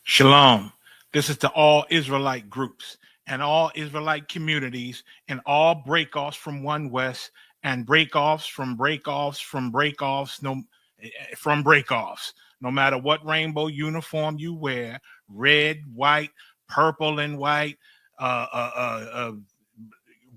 Shalom. This is to all Israelite groups and all Israelite communities and all breakoffs from One West and breakoffs from breakoffs from breakoffs from breakoffs. No matter what rainbow uniform you wear, red, white, purple, and white, uh, uh,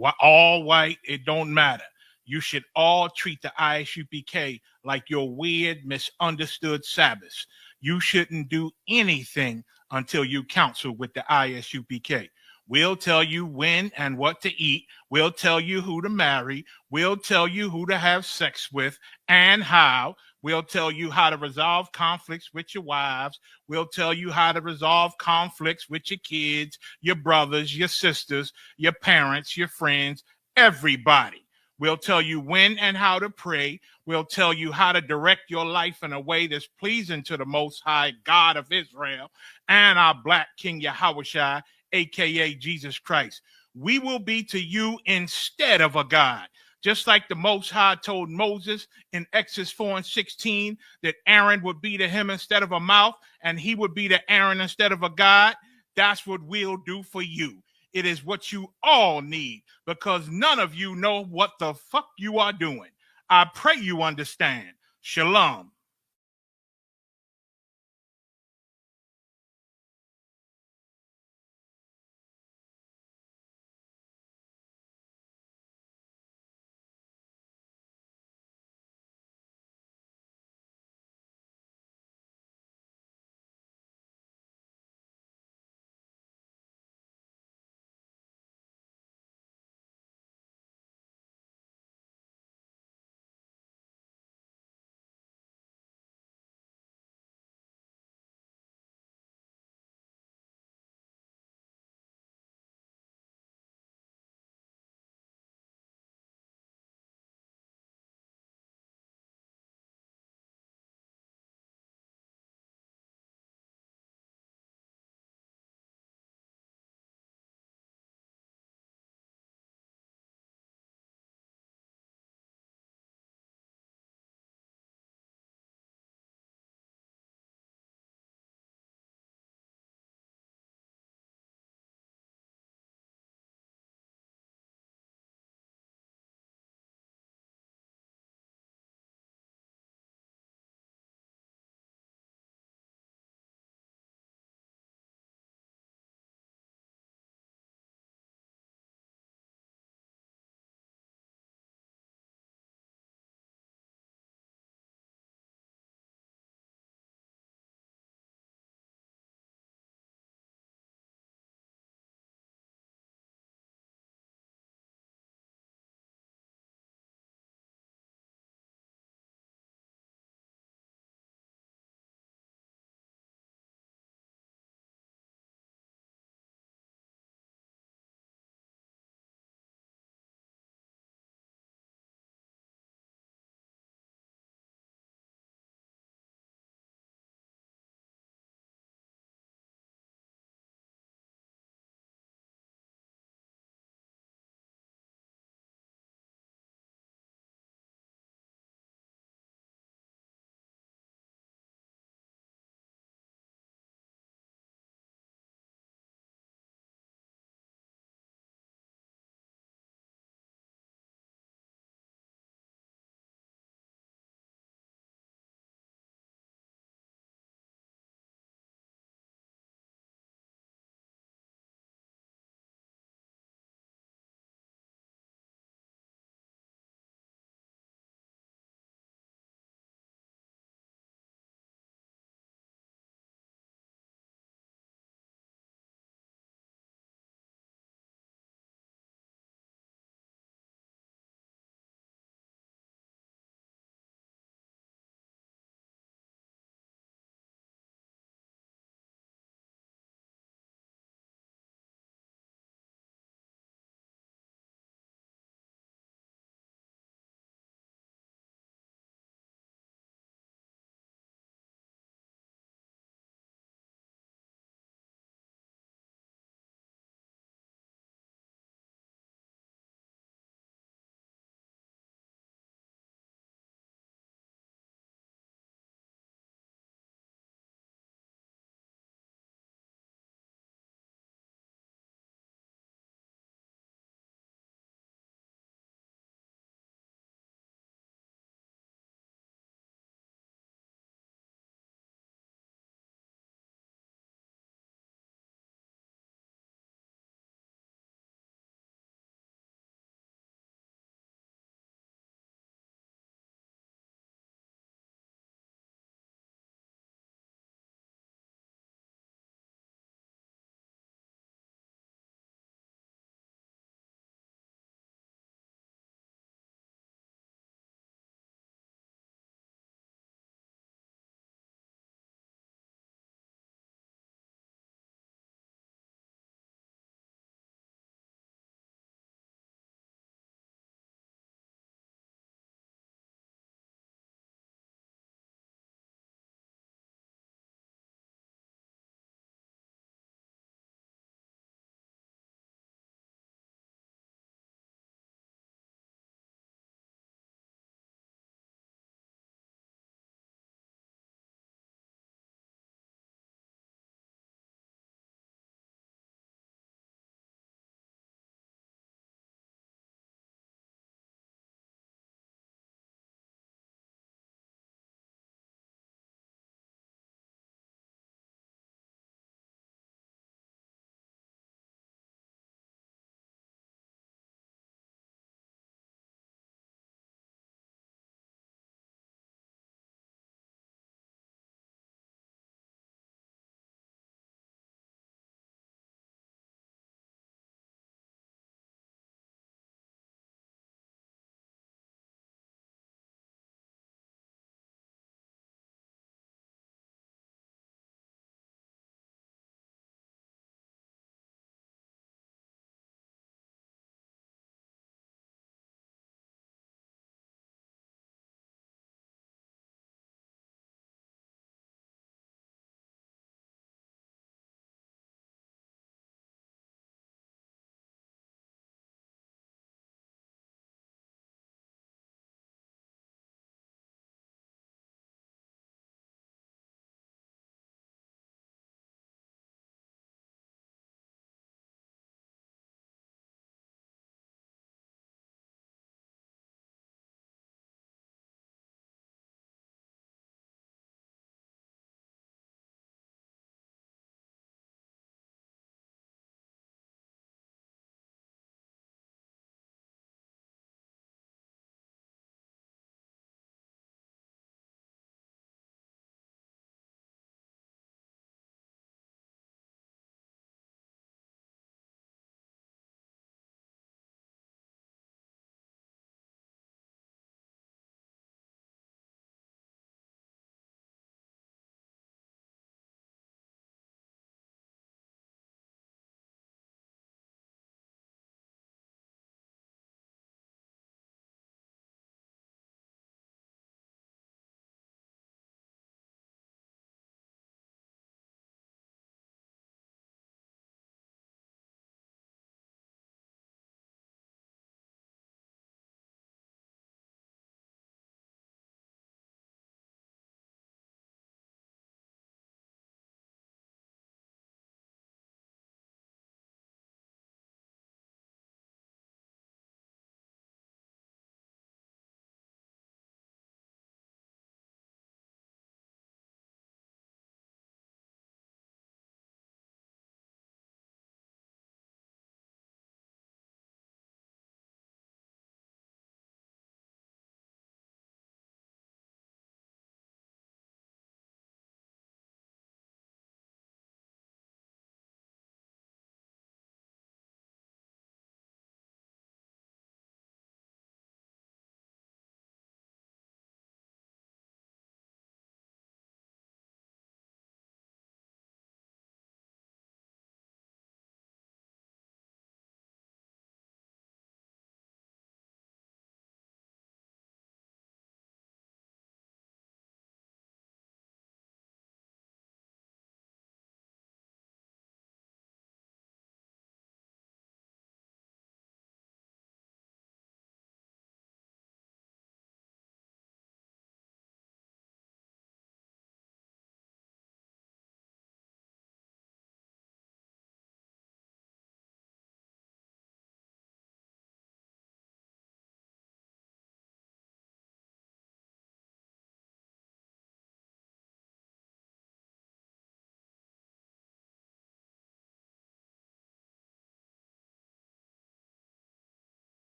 uh, all white, it don't matter. You should all treat the ISUPK like your weird, misunderstood Sabbaths. You shouldn't do anything until you counsel with the ISUPK. We'll tell you when and what to eat. We'll tell you who to marry. We'll tell you who to have sex with and how. We'll tell you how to resolve conflicts with your wives. We'll tell you how to resolve conflicts with your kids, your brothers, your sisters, your parents, your friends, everybody. We'll tell you when and how to pray. We'll tell you how to direct your life in a way that's pleasing to the Most High God of Israel and our Black King Yahushua, aka Jesus Christ. We will be to you instead of a God. Just like the Most High told Moses in Exodus 4:16 that Aaron would be to him instead of a mouth and he would be to Aaron instead of a God, that's what we'll do for you. It is what you all need because none of you know what the fuck you are doing. I pray you understand. Shalom.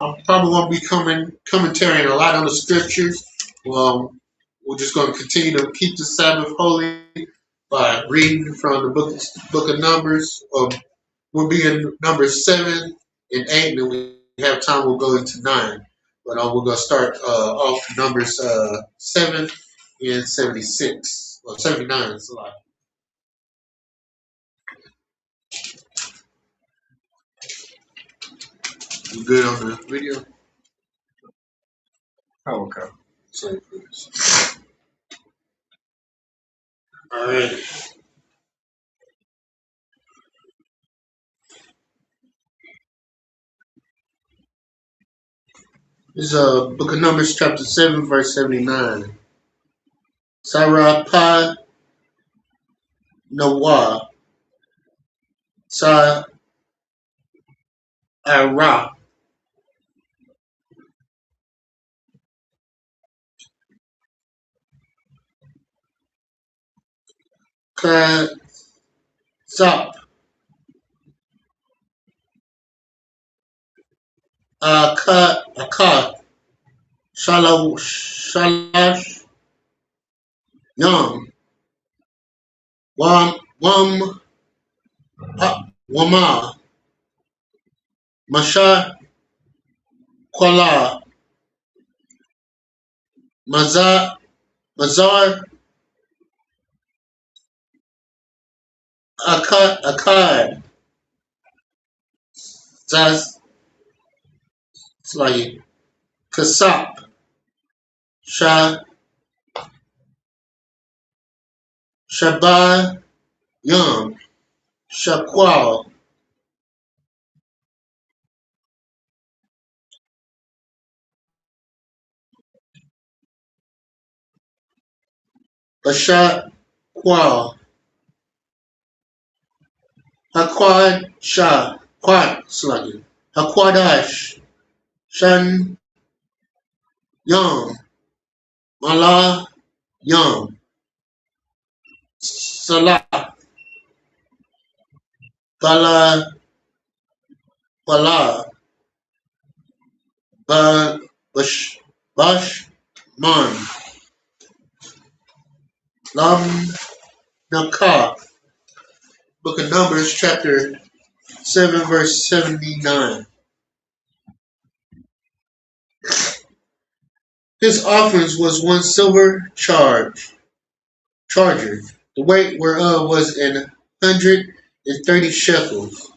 I'm probably going to be commentating a lot on the scriptures. We're just going to continue to keep the Sabbath holy by reading from the book of Numbers. We'll be in Numbers 7 and 8, and then we have time, we'll go into 9. But we're going to start off Numbers 7 and 76. Or 79, it's a lot. You good on the video? Oh, okay. Sorry for this. All right. This is Book of Numbers, chapter 7, verse 79. Sarah Noah, Sa'ara, Kazap, Akad, Shalash, Yam, Wama, Masha, Kwala, Mazar, Akad, Zaz, it's like Kasap, Shah, Shabbat, Yam, Shakwal, Bashat, Kwal, Hakwad, Shah, Quad, slugging, Hakwadash, Shan, Yam, Mala, Yam, Salah, Bala, Bala, Bash, Man, Lam, Nakah. Book of Numbers, chapter 7, verse 79. His offerings was one silver charger, the weight whereof was 130 shekels,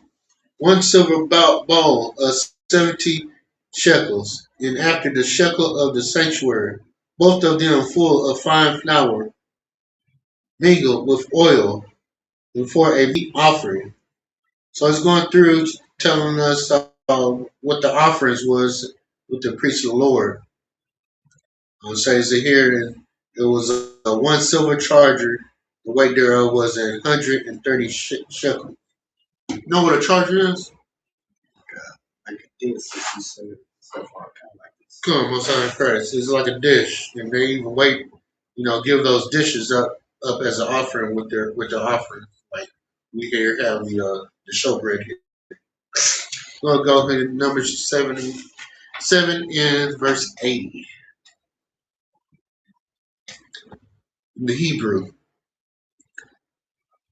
one silver bowl of 70 shekels, and after the shekel of the sanctuary, both of them full of fine flour, mingled with oil, and for a meat offering. So it's going through telling us what the offerings was with the priest of the Lord. It says here that it was a one silver charger. The weight thereof was 130 shekels. You know what a charger is? Like a dish, you said, stuff all kind of like this. Come on, son of Christ. It's like a dish, and they even give those dishes up as an offering with the offering. Like we here have the showbread here. We'll go ahead and Numbers 7 in verse 80. In the Hebrew,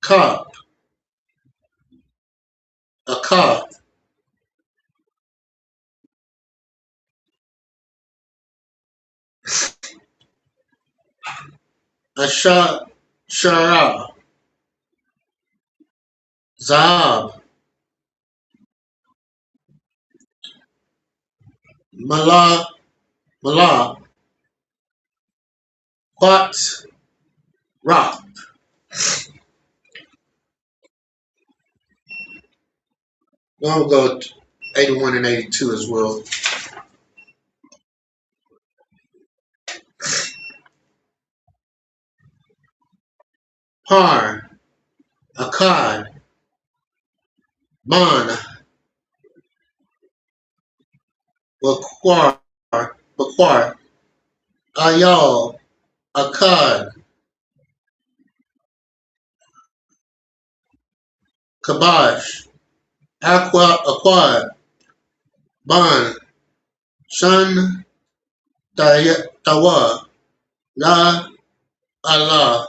Kaf, a Kaf, a Shara, Zaab, Mala, Quat, Ra. We'll go 81 and 82 as well. Par, Akkad, Ban, Baquar, Ayal, Akkad, Kabash, Aquad, Ban, Shan Tawa La Allah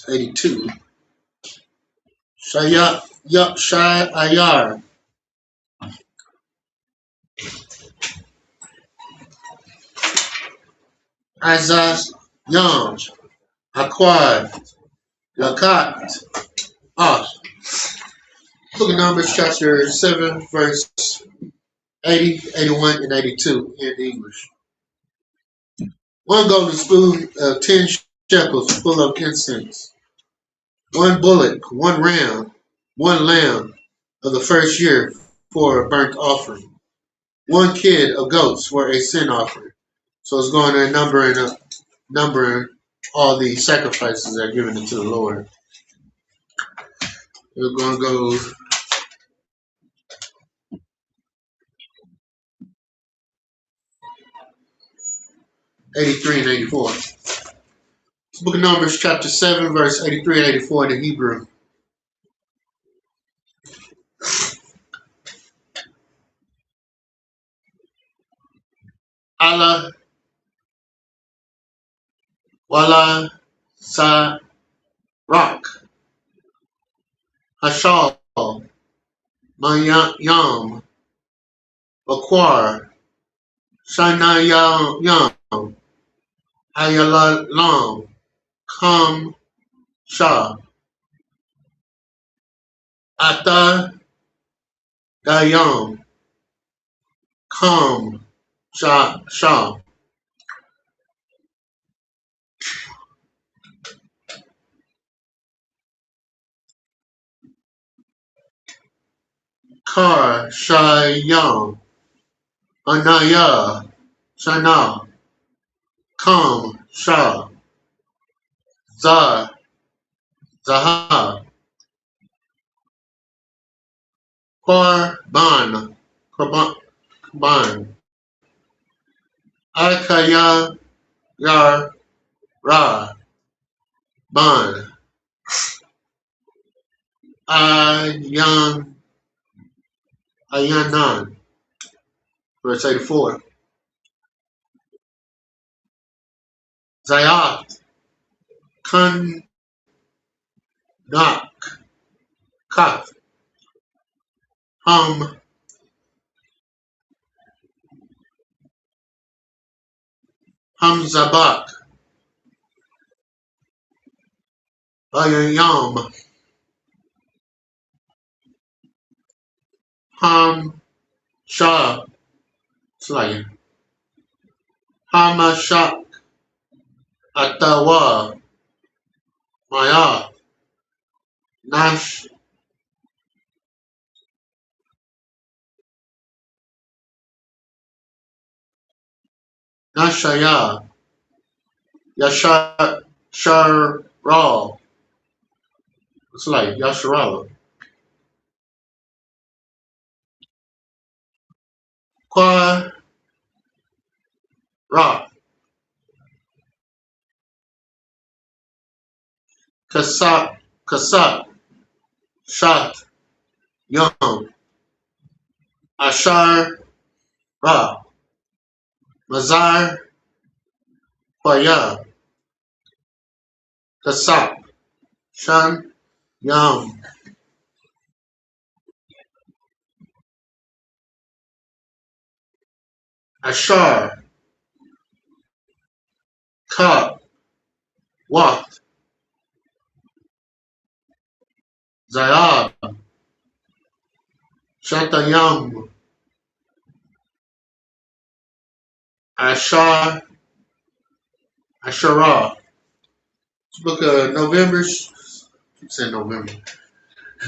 82. Shayar Azaz Yam Aquad Lakat Ah. Book of Numbers chapter 7 verse 80, 81, and 82 in English. One golden spoon of 10 shekels full of incense. One bullock, one ram, one lamb of the first year for a burnt offering. One kid of goats for a sin offering. So it's going to numbering all the sacrifices that are given unto the Lord. We're going to go 83 and 84. Book of Numbers chapter 7 verse 83 and 84 in the Hebrew. Allah Wala Sa Rock Hashal Mayam Bakwar Shanayam Ayalalam Kam Shah Ata Dayam Kam Shah Kar Shayam Anaya Shana Kam Shah Zah Zaha Korban Korban Akaya Yar Ra Ban Ayan Ayanan verse 84 Zayat Kan Nak Kaf Ham Hamzabak Bayayam Ham Shah Slayer Hamashak Atawa Maya Nash Nashaya Yashar Sharal it's like Yasharala Kwa Ra Kasat Shat Yom Ashar Ra Mazar Kwaya Kasap Shan Yam Ashar Ka Wat Zayab Shatayam Ashar Asherah. Book of November. Keep saying November.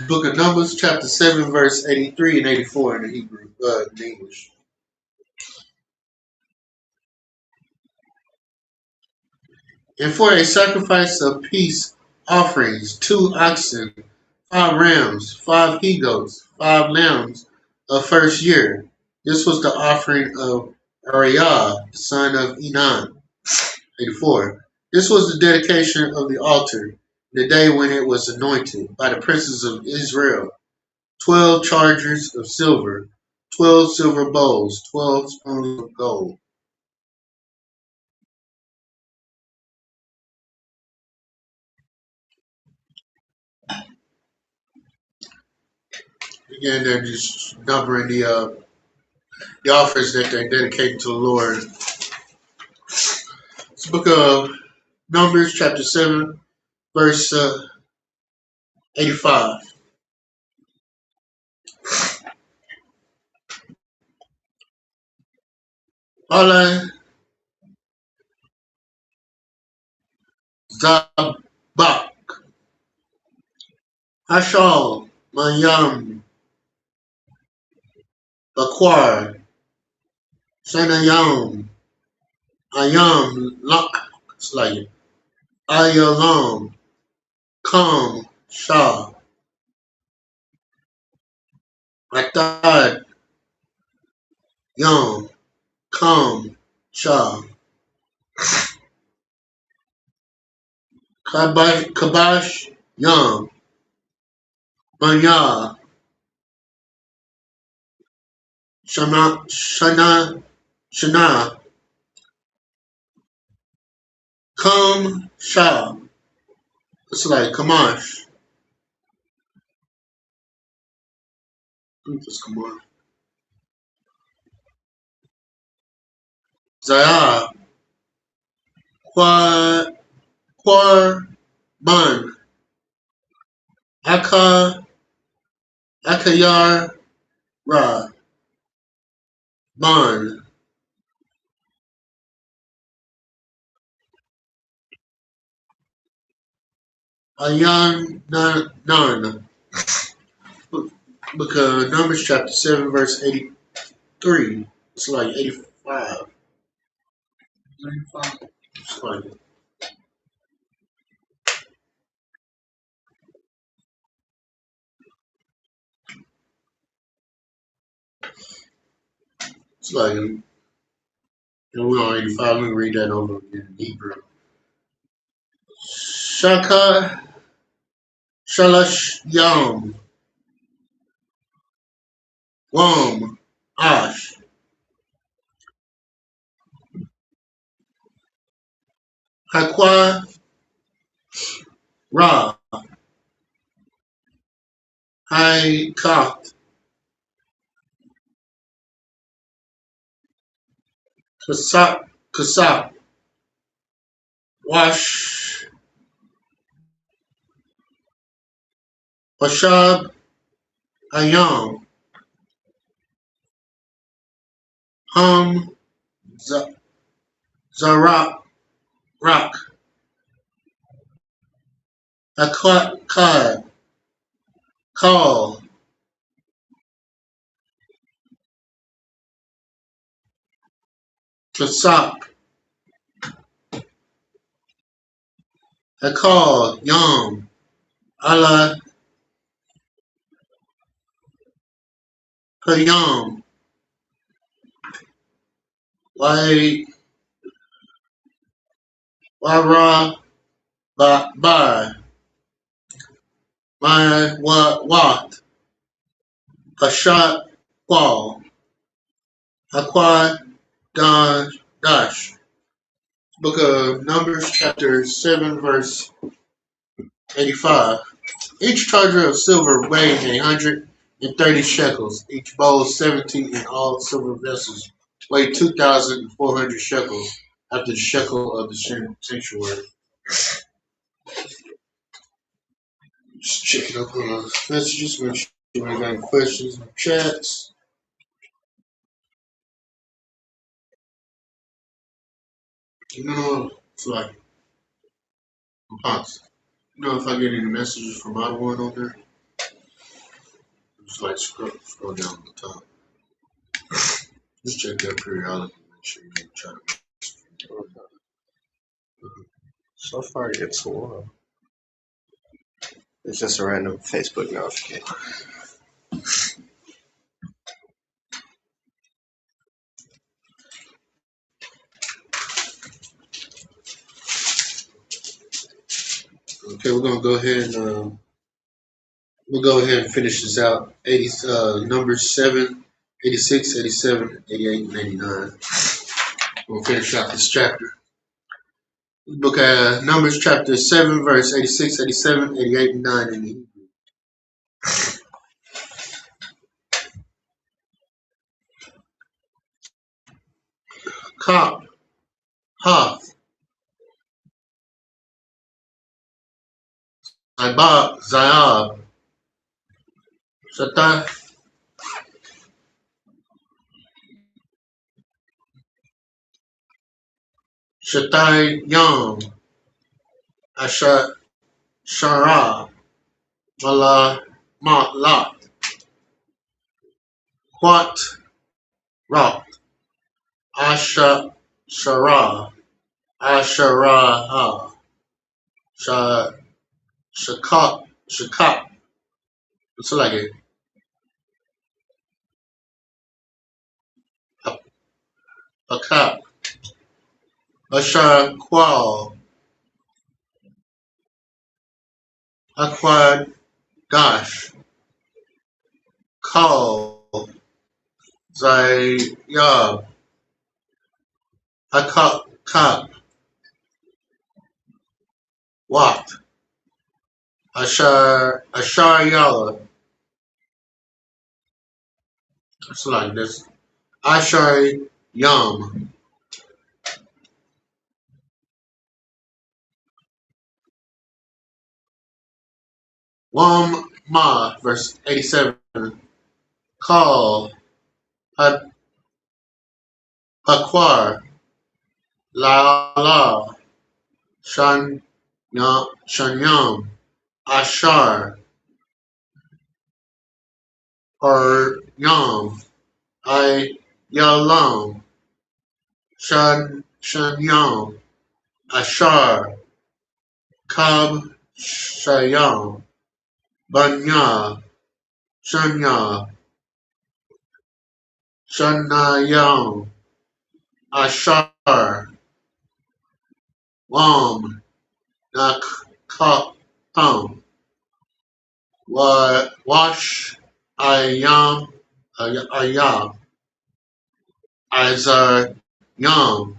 Book of Numbers, chapter 7, verse 83 and 84 in the Hebrew, in English. And for a sacrifice of peace offerings, 2 oxen, 5 rams, 5 he goats, 5 lambs of first year. This was the offering of Ariah, the son of Enan. 84. This was the dedication of the altar, the day when it was anointed by the princes of Israel. 12 chargers of silver, 12 silver bowls, 12 spoons of gold. Again, they're just numbering the offerings that they dedicate to the Lord. It's the book of Numbers, chapter 7, verse 85. Allah Zabak, Hashal, Mayam, Bakwar, Sanayam, Ayam, Lak, it's like Ayalam, Kam, Shah, Atad, Yam, Kam, Shah, Kabash, Yam, Manya, Shana, Kam, Shah. It's like Kamash. I think it's Kamash. Zaya, Kwar, Ban, Aka, Akayar, Ra, Ban, Ayan, Nan. Because Numbers chapter 7, verse 83. It's like 85. 95. It's like, and we're on 85. Let me read that over again in Hebrew. Shaka, Shalash, Yam, Wam, Ash, Hakwa, Ra, Hai, Ka, Kasak, Wash, Washab, Ayam, Hum, Zarak, Rock, Akwat, Kad, Call, Kasak, Akal, Yam, Allah, Kayam, Wai, Wara, Ba, My, Wat, Hashat, Qual, Aquat, Dash. Book of Numbers, chapter 7, verse 85. Each charger of silver weighed 130 shekels. Each bowl 17, and all silver vessels weighed 2,400 shekels after the shekel of the sanctuary. Just checking up on the messages, make sure we got any questions in the chats. It's like, if I get any messages from my one on there, just like scroll down the top. Just check that periodically, make sure you don't try to. So far, it's one. It's just a random Facebook notification. Okay, we're gonna go ahead and we'll go ahead and finish this out. Numbers 7 86, 87, 88, and 89. We'll finish out this chapter. Book of Numbers chapter 7, verse 86, 87, 88, and 9 in the Hebrew. Kop, Hoth, Zayab, Shatai Yom, Asha Shara, Mala Lot, Quat Rock, Asha Shara, Asharaha, Shakop, what's it like it? Akap, Ashar Qual, Aquad Dash, Kal, Zayab, Akap, Kap, Wat, Ashar Yala, it's like this. Ashar Yam, Wam Ma, verse 87. Kal, Hakwar, La, Shanyam, Ashar, or Yam, Yalam, Shanyam, Ashar, Kab, Shayam, Banya, Shanya, Shanayam, Ashar, Wam, Nakatam, Wash, Ayam, Izar, Yam,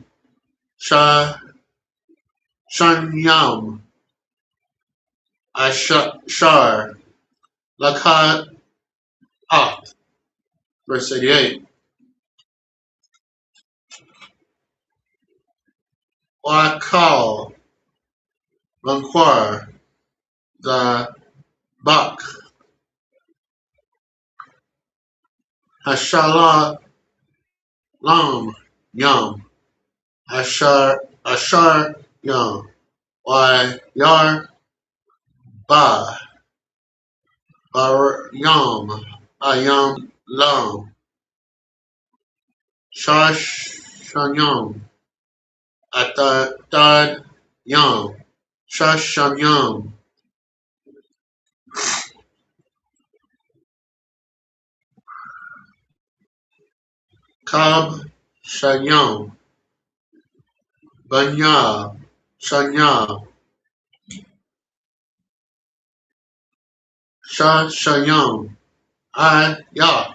Shanyam, Ashar, Lakat, verse 88. Wakal, Lanquar, the Bak, Hashala, Lam, Yam, Ashar, Yam, Yar, Ba, Bar, Yam, Ayam, Lam, Shanyam, Atad, Yam, Shanyam, Kab, Shanyam, Banya, Shanya, Shanyam, Ya,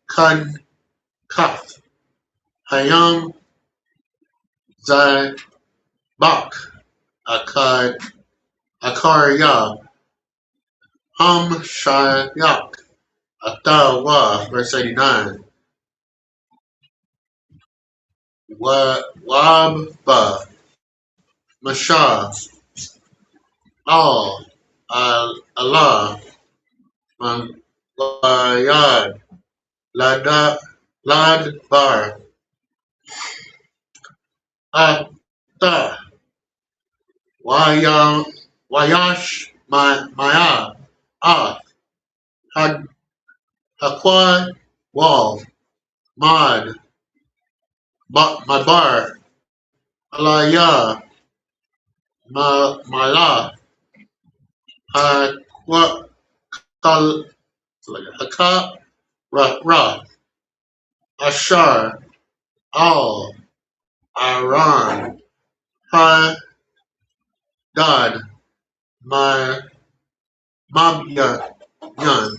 Kan, Kaf, Hayam, Zai, Bak, Akarya, Shayak, Atawa, verse 89. Wabba, Masha, Al, Allah, Wayad, Lad Bar, Ata, Wayash, Maya, Had, Hakwad, Wal, Mad, Mabar, Alaya, Mala, Hakwa, Haka, Ra, Ashar, Al, Aran, Ha, God, Mabya, Yan,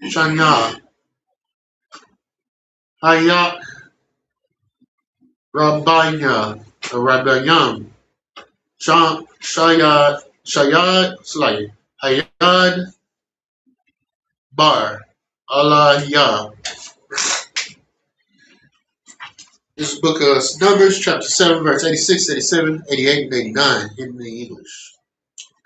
Shanya, Hayat Rabbayam, Shayad Slay, Hayad Bar, Allah Yah. This is book of Numbers, chapter 7, verse 86, 87, 88, and 89 in the English.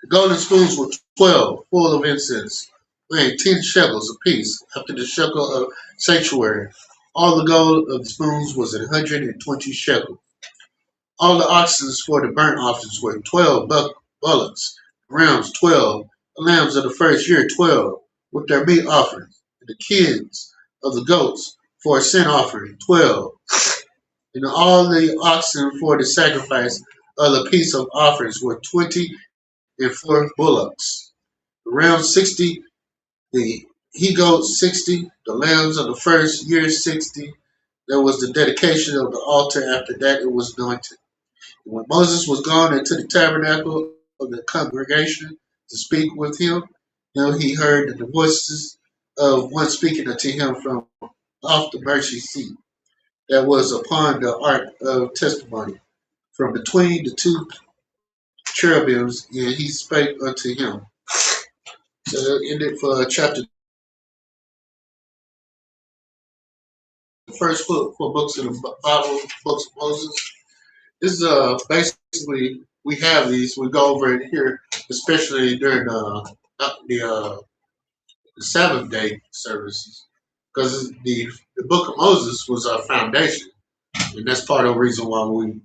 The golden spoons were 12, full of incense, weighing 10 shekels apiece, after the shekel of sanctuary. All the gold of the spoons was 120 shekels. All the oxen for the burnt offerings were 12 bullocks, rams 12, the lambs of the first year 12, with their meat offerings, and the kids of the goats for a sin offering 12, and all the oxen for the sacrifice of the peace of offerings were 24 bullocks, the rams 60, the he goats 60, the lambs of the first year 60. There was the dedication of the altar. After that, it was anointed. When Moses was gone into the tabernacle of the congregation to speak with him, now he heard the voices of one speaking unto him from off the mercy seat that was upon the ark of testimony, from between the two cherubims, and he spake unto him. So that ended for chapter, the first four books of the Bible, books of Moses. This is basically, we have these, we go over it here, especially during the Sabbath day services, because the book of Moses was our foundation, and that's part of the reason why we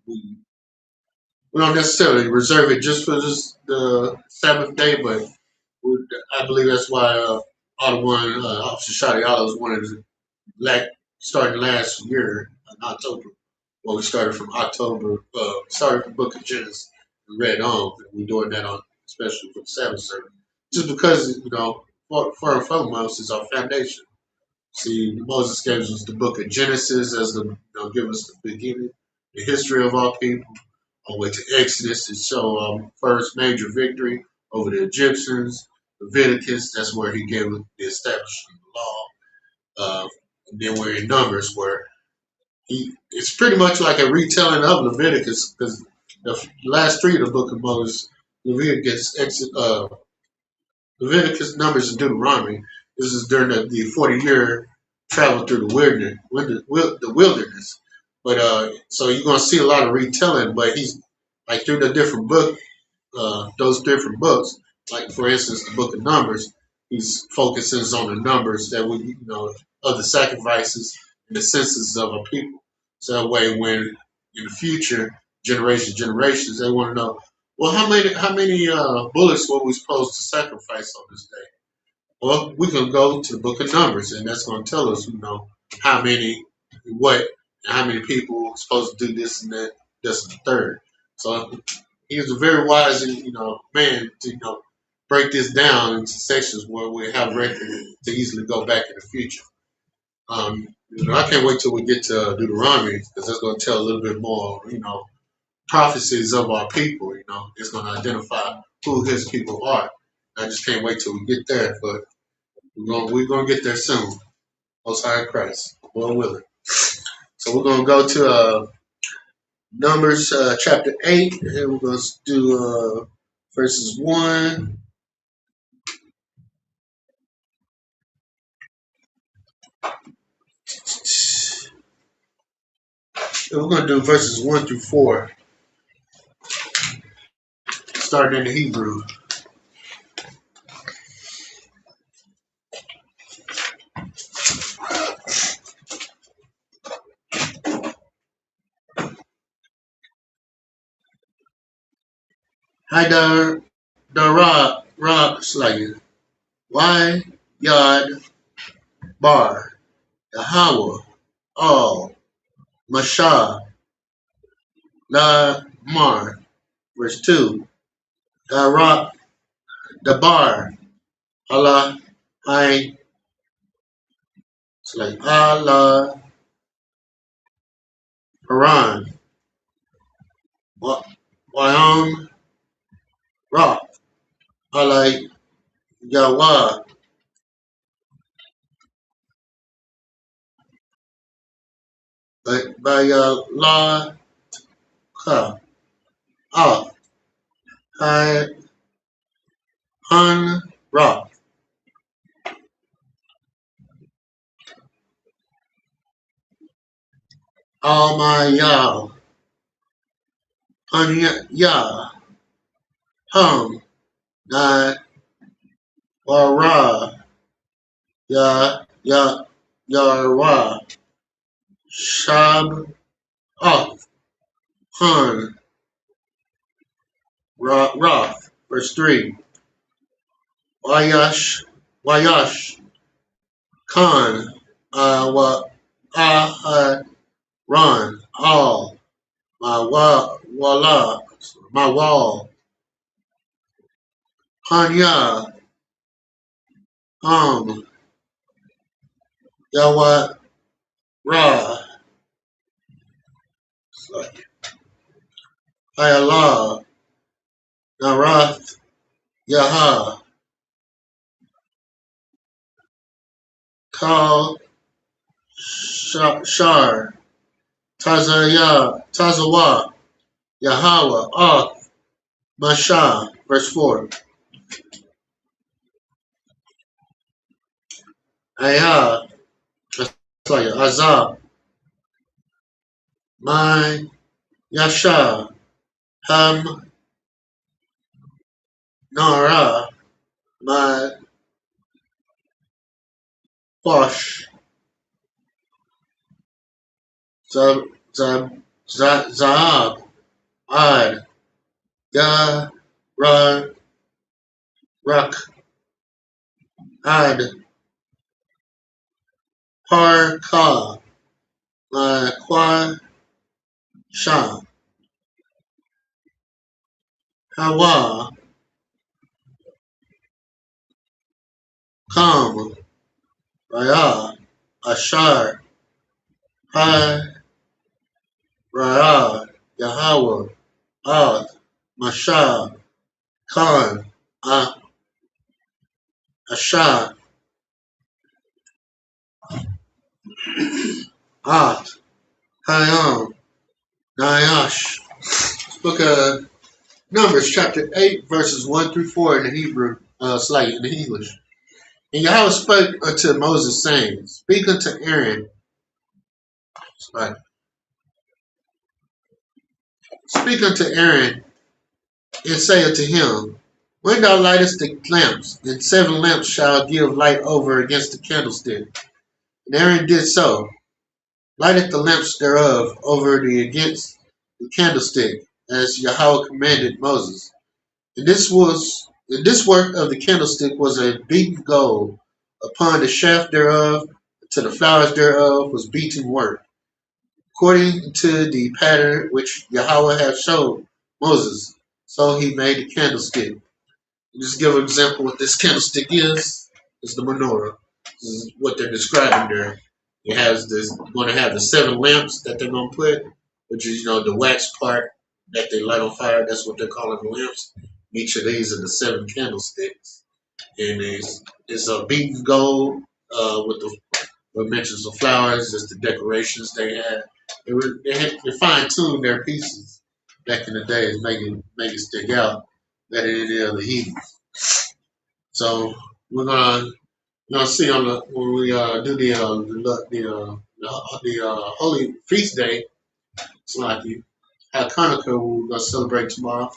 don't necessarily reserve it just for this, the Sabbath day, but we, I believe that's why Officer Shadiala was wanted to starting last year in October. Well, we started from October, started the book of Genesis and read on, and we're doing that on, especially for the Sabbath service, just because for and foremost is our foundation. See, Moses gave us the book of Genesis as the give us the beginning, the history of our people, all the way to Exodus to show first major victory over the Egyptians. Leviticus, that's where he gave the establishment of the law. And then we're in Numbers, where it's pretty much like a retelling of Leviticus, because the last three of the book of Moses, Leviticus, Leviticus, Numbers, and Deuteronomy. This is during the 40-year travel through the wilderness. But so you're gonna see a lot of retelling. But he's like through the different those different books. Like for instance, the book of Numbers, he's focuses on the numbers that of the sacrifices and the census of our people. So that way, when in the future generations, they want to know, well, how many bullets were we supposed to sacrifice on this day? Well, we can go to the book of Numbers, and that's going to tell us, how many, what, and how many people are supposed to do this and that, this and the third. So he was a very wise, man to break this down into sections where we have record to easily go back in the future. I can't wait till we get to Deuteronomy, because that's going to tell a little bit more, prophecies of our people. It's going to identify who his people are. I just can't wait till we get there, but we're gonna get there soon. Most High Christ, Lord willing. So we're gonna go to Numbers chapter 8, and we're gonna do verses 1. And we're gonna do verses 1 through 4, starting in the Hebrew. Haidar Darab Slayer. Why Yad Bar Yahweh All Mashah La Mar. Verse 2. Darab Dabar Allah Hai. It's like Allah Haran Wayam Ra Allah Yahweh by law ka off hi hun rock all my hun ya hum na wara ya yarwa shab off hun roth. Verse 3. Wayash Khan wa Ron all my wall Hanya Hum Yawa Ra Hayallah Narath Yaha Kal Shar Tazawa Yahweh Oth Masha. Verse 4. Ayah Azab My Yasha Ham Nara My Bosh Zaab Ad Ya Ra Rak Ad Par Ka Ma Kwa Sha Hawa Kam Raya Ashar Ha Raya Yahweh Ad Masha Khan Asha At Hayam Nayash. Book of Numbers, chapter 8, verses 1 through 4 in the Hebrew, in the English. And Yahweh spoke unto Moses, saying, Speak unto Aaron, and say unto him, When thou lightest the lamps, then 7 lamps shall give light over against the candlestick. And Aaron did so, lighted the lamps thereof over against the candlestick, as Yahweh commanded Moses. And this work of the candlestick was a beaten gold. Upon the shaft thereof, to the flowers thereof was beaten work, according to the pattern which Yahweh had showed Moses. So he made the candlestick. Just give an example what this candlestick is. It's the menorah. This is what they're describing there. It has this going to have the 7 lamps that they're going to put, which is the wax part that they light on fire. That's what they're calling the lamps. Each of these are the 7 candlesticks, and it's a beaten gold with the what mentions the flowers, just the decorations they had. They fine tuned their pieces back in the days, make it stick out better than any other heathen. So we're gonna see on the when we do the holy feast day. It's like how Hanukkah we're gonna celebrate tomorrow.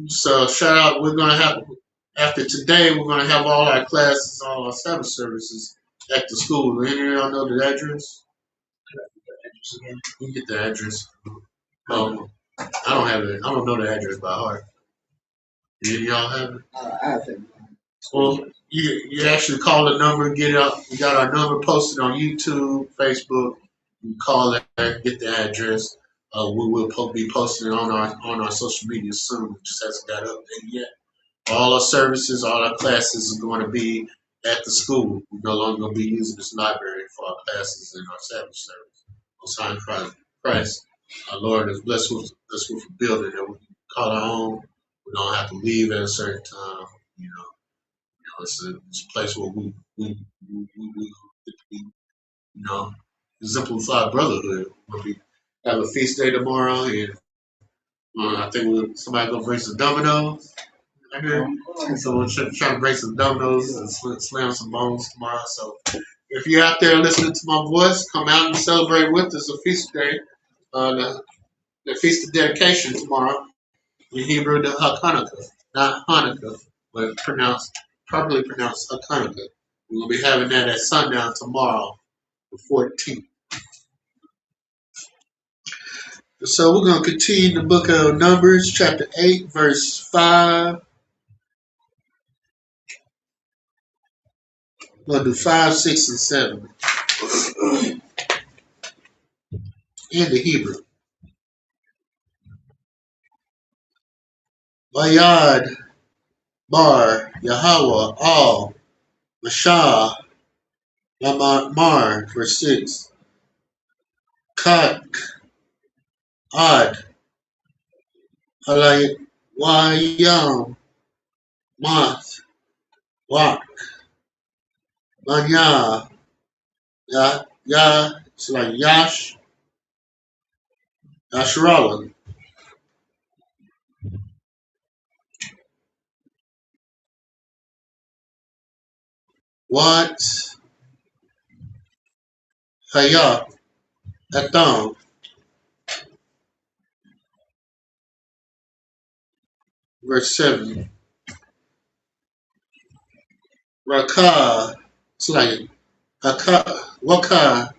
So shout out. We're gonna have after today. We're gonna have all our classes, all our Sabbath services at the school. Any of y'all know the address? You get the address. Um, I don't have it. I don't know the address by heart. Do y'all have it? I think. Well, you actually call the number, get it up. We got our number posted on YouTube, Facebook. You call that, get the address. We will be posting it on our social media soon. It just hasn't got updated yet. All our services, all our classes are going to be at the school. We're no longer going to be using this library for our classes and our Sabbath service. Most High Christ, our Lord has blessed us with a building that we can call our own. We don't have to leave at a certain time. It's a place where we get to be, you know. exemplified brotherhood. We have a feast day tomorrow, and I think somebody gonna bring some dominoes. I heard. So we're trying to break some dominoes and slam some bones tomorrow. So if you're out there listening to my voice, come out and celebrate with us a feast day. The feast of dedication tomorrow. In Hebrew, the Hanukkah, not Hanukkah, but properly pronounced Hanukkah. We'll be having that at sundown tomorrow, the 14th. So we're going to continue the book of Numbers, chapter 8, verse 5. We'll do 5, 6, and 7 in the Hebrew. Vayad Bar Yahweh Al Mashah Lamar, verse 6. Kak Ad Halayawam Math Wak Manya it's like Yasharala. What Haya Atam, verse 7. Raka, it's like Waka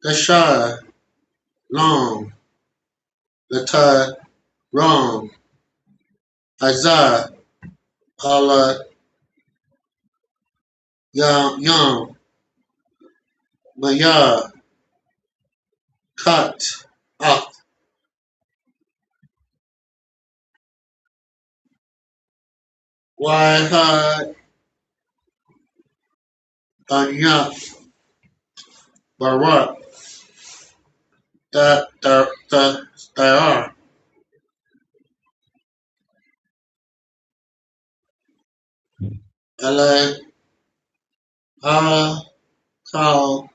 Dashai Long Lata Ram Isaiah Allah Yam Maya Kat Ak Wahad Anya Barak Dar Ala Kal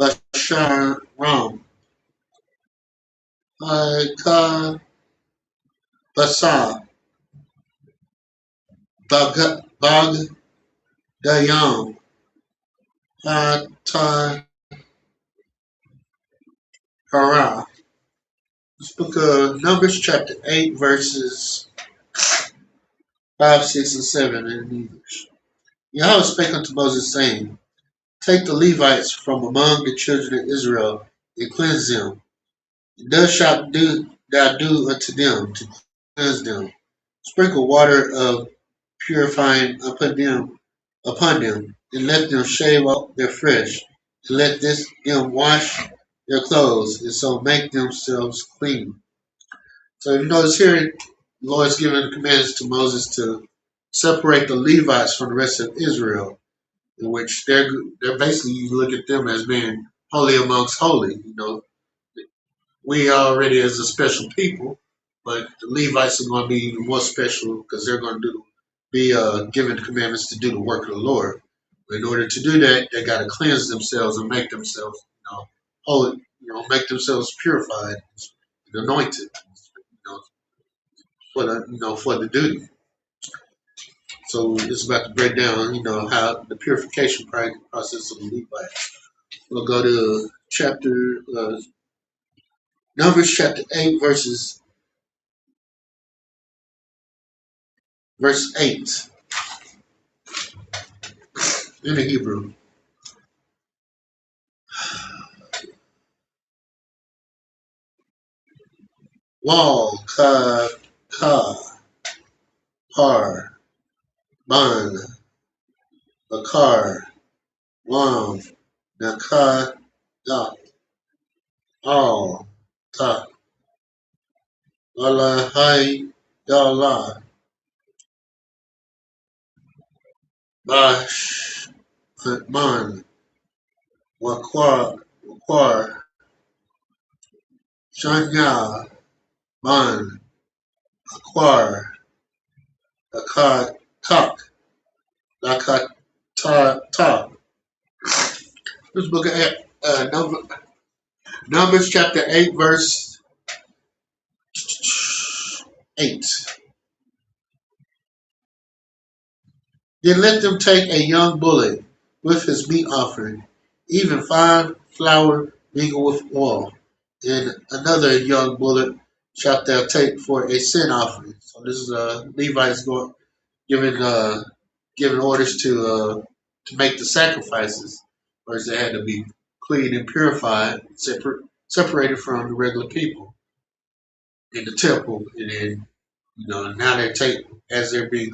Bashar Ram Ka Basa Bag Dayam Hata Hara. This book of Numbers, chapter 8, verses 5, 6, and 7 in English. Yahweh spake unto Moses, saying, Take the Levites from among the children of Israel, and cleanse them. And thus shalt thou do unto them to cleanse them. Sprinkle water of purifying upon them, and let them shave off their flesh, and let them wash their clothes, and so make themselves clean. So you notice here, the Lord's giving commands to Moses to separate the Levites from the rest of Israel, in which they're basically, you look at them as being holy amongst holy. We already as a special people, but the Levites are going to be even more special because they're going to be given commandments to do the work of the Lord. But in order to do that, they got to cleanse themselves and make themselves, holy, make themselves purified and anointed, for the duty. So it's about to break down, how the purification process of the Levites. We'll go to Numbers chapter 8, verse 8 in the Hebrew. Wal, par, ban, bakar, wam, naka, da, al, ta, ala, hai, yala, bash, man, wakwar, shanya, man, akwar, akat, tak, lakat, Ta. This book of Numbers chapter 8, verse 8. Then let them take a young bullock with his meat offering, even fine flour mingled with oil, and another young bullock shalt thou take for a sin offering. So this is Levites going giving orders to make the sacrifices, whereas they had to be clean and purified, separated from the regular people in the temple, and then now they take as they're being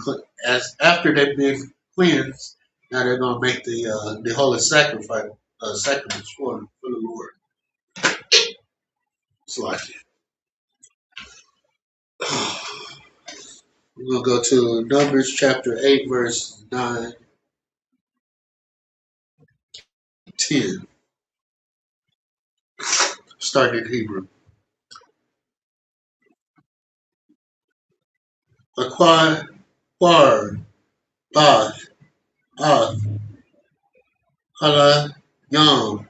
as after they've been cleansed. Now they're gonna make the holy sacrifice sacraments for the Lord. So like we're gonna go to Numbers chapter 8, verse 9, 10, starting in Hebrew. Aquar, Quar, Bath, Ath, Hala, Yom,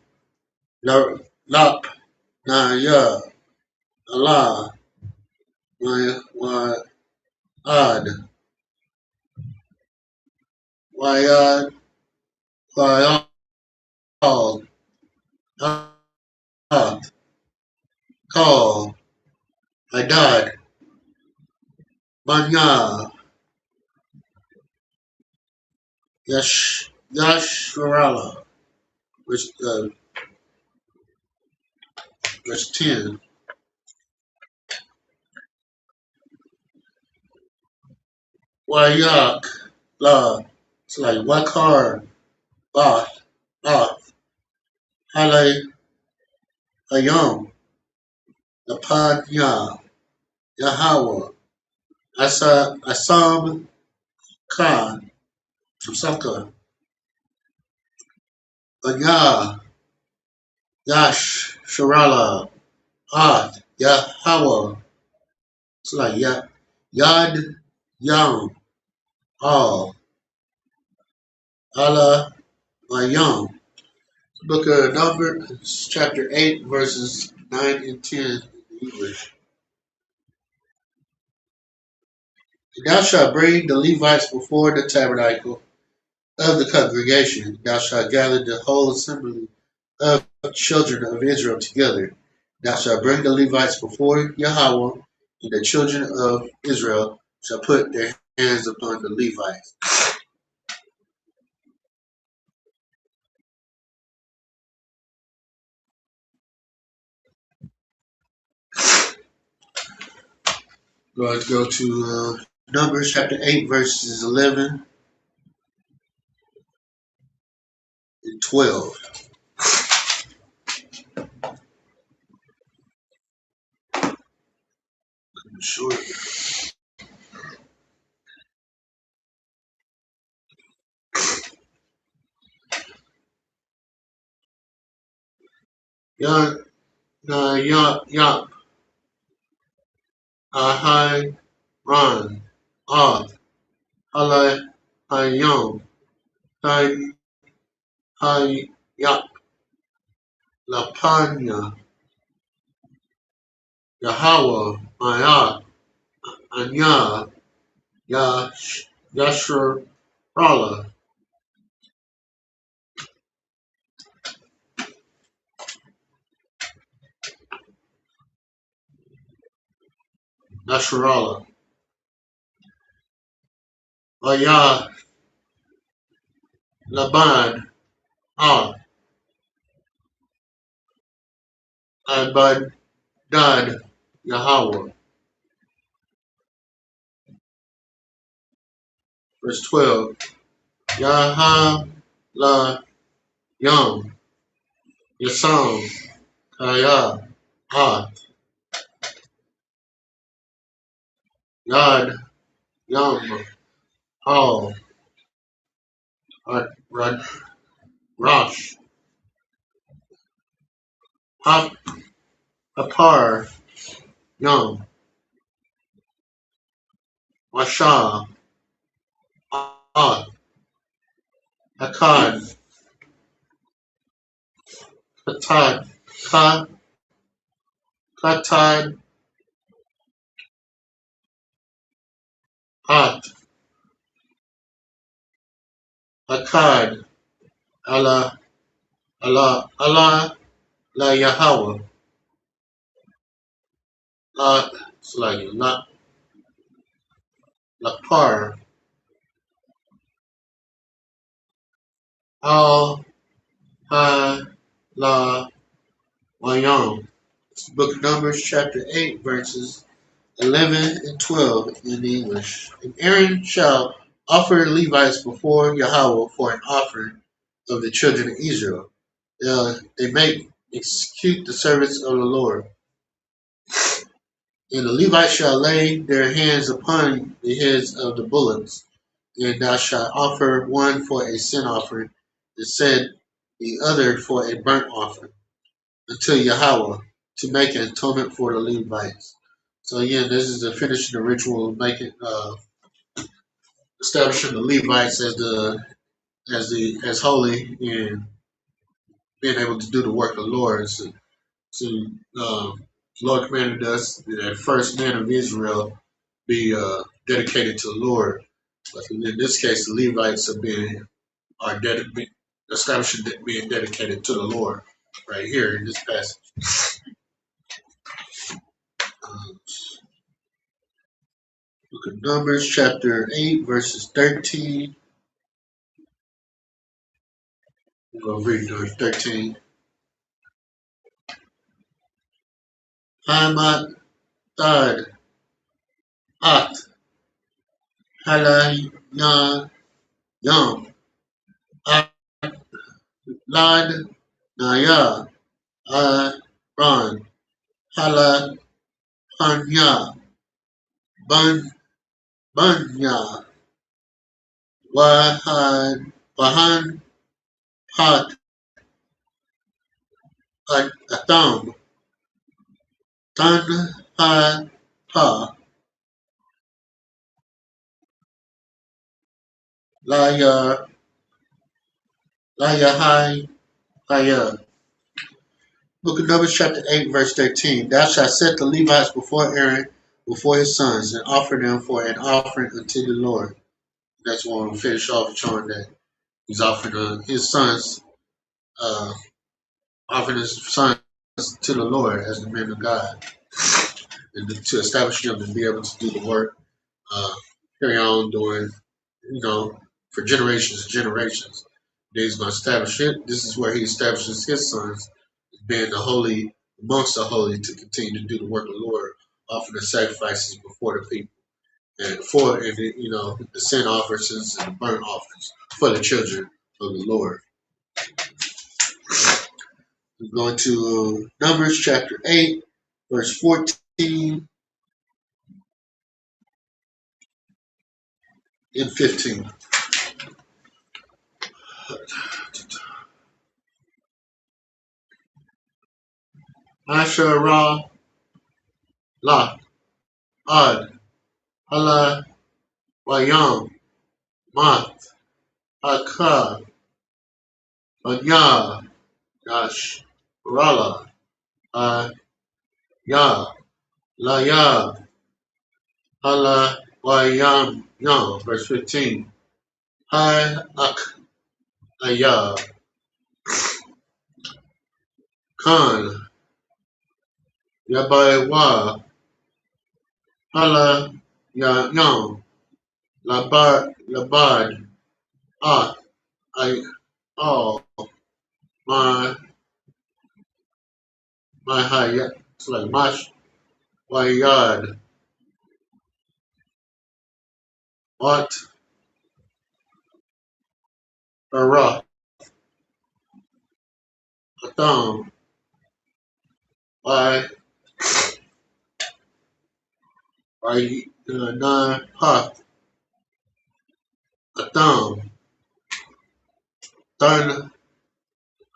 Lap, Na, Ya, Allah, Wa'ad, Wa'ad, Wa'al, Ath, Kal, Hadad, Manya, Yasharala, verse 10. Wayak, La, it's like Wakar, Bath, Ath, Hale, Hayom, Lapanya, Yahweh, Asam, Khan, Saka, Anya, Yash, Sharala, Ath, Yahweh, it's like Yad, Yam, Al, Allah, Mayam. Book of Numbers, chapter 8, verses 9 and 10 in English. And thou shalt bring the Levites before the tabernacle of the congregation. Thou shalt gather the whole assembly of the children of Israel together. Thou shalt bring the Levites before Yahweh, and the children of Israel shall put their hands upon the Levites. Let's go to Numbers chapter 8, verses 11 and 12. Short. Yah, Yah, Ahai, Ron, Oth, Halai, Hayom, Hai, Hai, Yak, Lapanya, Yahweh, Ma'at, Anya, Yashur, Rala, Yashurala, Ayah, Laban, Oth, Abad, Dad, Yahweh. Verse 12. Yaha, La, Yom, Yasam, Kaya, Oth, Yad, Yom, Al, Rad, Rosh, Hapar, Yom, Washa, Oth, Akkad, Katad, Ka, Katad, At, Akkad, Allah, Allah, La Yahweh, La, Slayer, La Par, Al, Ha, La, Wayam. Book of Numbers, chapter 8, verses 11 and 12 in English. And Aaron shall offer the Levites before Yahweh for an offering of the children of Israel. They may execute the service of the Lord. And the Levites shall lay their hands upon the heads of the bullocks, and thou shalt offer one for a sin offering, and set the other for a burnt offering unto Yahweh to make an atonement for the Levites. So again, this is the finishing the ritual of making establishing the Levites as holy and being able to do the work of the Lord. So the Lord commanded us that first man of Israel be dedicated to the Lord. But in this case, the Levites are establishing being dedicated to the Lord right here in this passage. Um, Book of Numbers, chapter 8, verses 13. I'm going to read verse 13. Hamat Thad At Halayah Yam At Lad Naya Ron Hala Panya Bun Bunya Wahan Pat Atam Tan Pa Laya Hai Haya. Book of Numbers, chapter 8, verse 13. Thou shalt set the Levites before Aaron, before his sons, and offer them for an offering unto the Lord. That's when we'll finish off showing that he's offering his sons, uh, offering his sons to the Lord as the men of God, and to establish them and be able to do the work, uh, carry on doing, for generations and generations. Then he's going to establish it. This is where he establishes his sons being the holy amongst the holy to continue to do the work of the Lord, offering the sacrifices before the people, and the sin offerings and the burnt offerings for the children of the Lord. We're going to Numbers chapter 8, verse 14 and 15. Asherah La Ad Hala Wayam Mat Akah Anya Yash Rala Ya La Ya Hala Wayam Yam. Verse 15. Hi Ak Aya Khan Yabai Wa Hala Ya Yam Labad Ah I all my hayat. It's like Mash Wayad Wat Bara Atam Why Na Path Atam Dun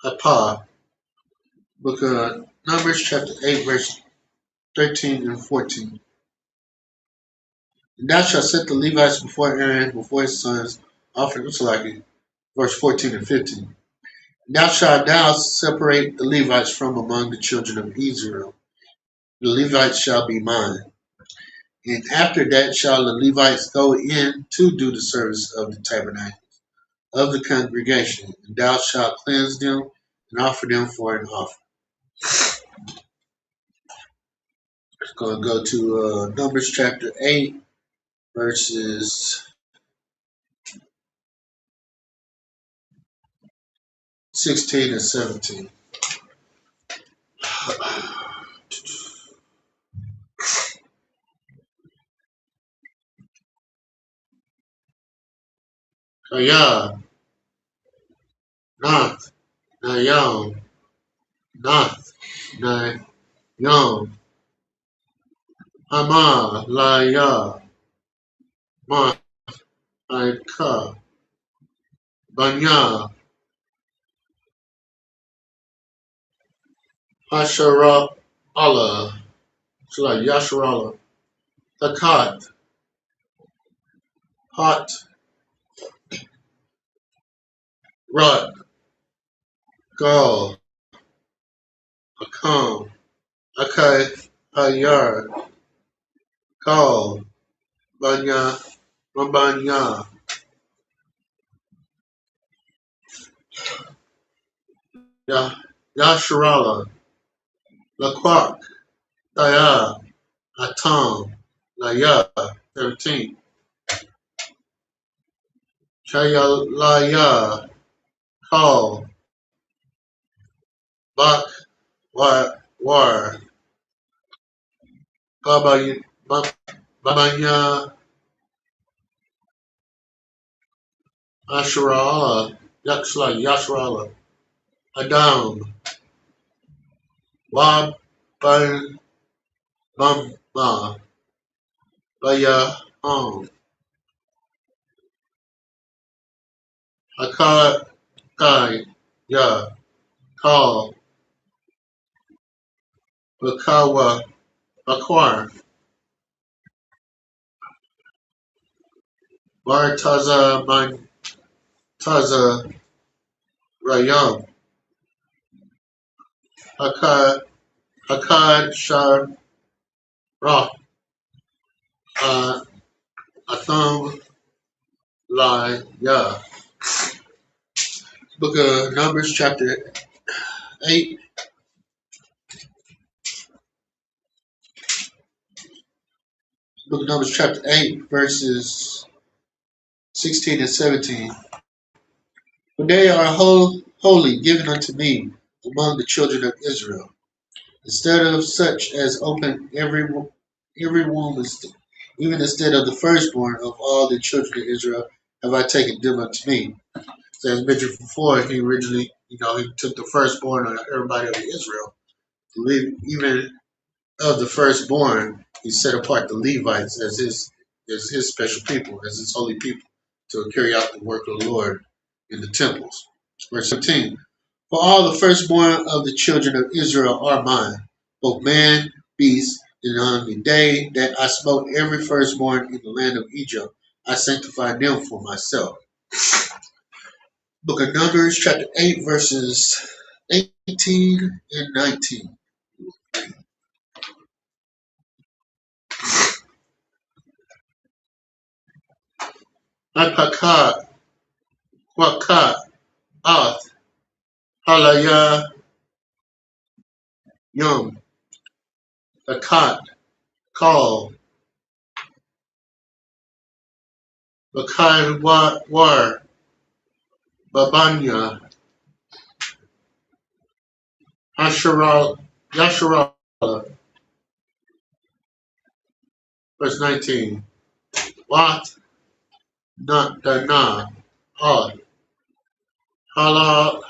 Hapa. Book of Numbers chapter 8 verse 13 and 14. And thou shalt set the Levites before Aaron, before his sons, offering Usalaki. verse 14 and 15. Thou shalt now separate the Levites from among the children of Israel. The Levites shall be mine. And after that shall the Levites go in to do the service of the tabernacle of the congregation, and thou shalt cleanse them and offer them for an offering. It's going to go to Numbers chapter 8, verses 16 and 17. Kaya, Nath, Nayam, Nath, Nayam, Hama, Laya, Ma, Aika, Banya, Hashara, Allah, Yasharala, Hakat, Hot, Rut, Gal, Hakam, Akai, Hayar, Kal, Banya, Mabanya, Yasharala, Laquak, Daya, Atam, Laya, 13. Chayalaya, Kal, Bak, War, Babanya, Asharala, Yasharala, Adam, Wab, Ban, Bamba, Baya, Akai, Kai, Ya, Kal, Bakawa, Bakwar, Bartaza, Mantaza, Rayam, Hakad, Shar, Ra, Atham, Lai, Ya. Book of Numbers, chapter 8. Book of Numbers, chapter 8, verses 16 and 17. For they are holy given unto me among the children of Israel. Instead of such as open every womb, even instead of the firstborn of all the children of Israel, have I taken them unto me. So as mentioned before, he originally, he took the firstborn of everybody of Israel. Even of the firstborn, he set apart the Levites as his special people, as his holy people, to carry out the work of the Lord in the temples. Verse 17. For all the firstborn of the children of Israel are mine, both man, beast, and on the day that I smote every firstborn in the land of Egypt, I sanctified them for myself. Book of Numbers, chapter 8, verses 18 and 19. Apakat, Wakat, Ath, Halaya, Yum, Akat, Kal, Bakai, War, Babanya, Yasharal, verse 19. Wat, Not Dana, Od, Halai,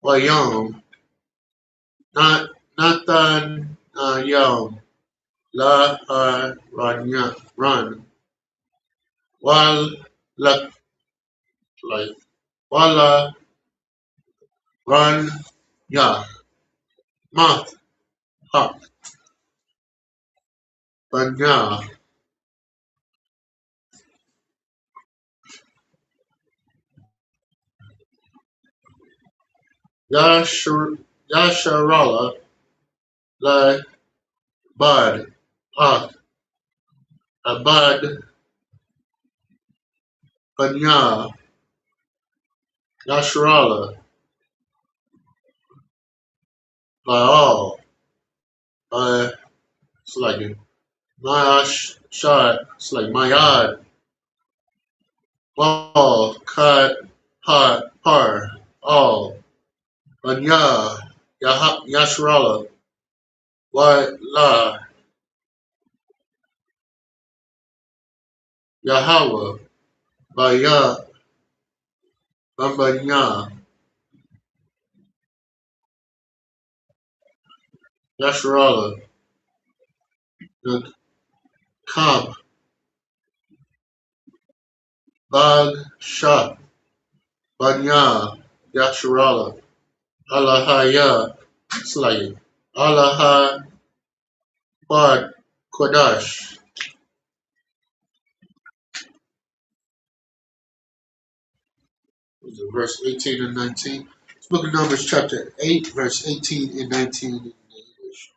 Wayom, Nathan, Yom, La, Run, Wal, Lak, like, Wala, Run, Ya, Math, Hak, Banya, Yasharala, La Bad, Abad, Banya, Yasharala, Baal, it's like Mayash Shad, it's like Mayad, Baal, Kad, Par, All, Banya, Yasharala, La, Yahweh, Baya, Bambanya, Yasharala, the Kamp, Bag, Shah, Banya, Yasharala, Allahaya, Slay, Allah Quad, Kodash. Verse 18 and 19. It's Book of Numbers, chapter 8, verse 18 and 19 in English.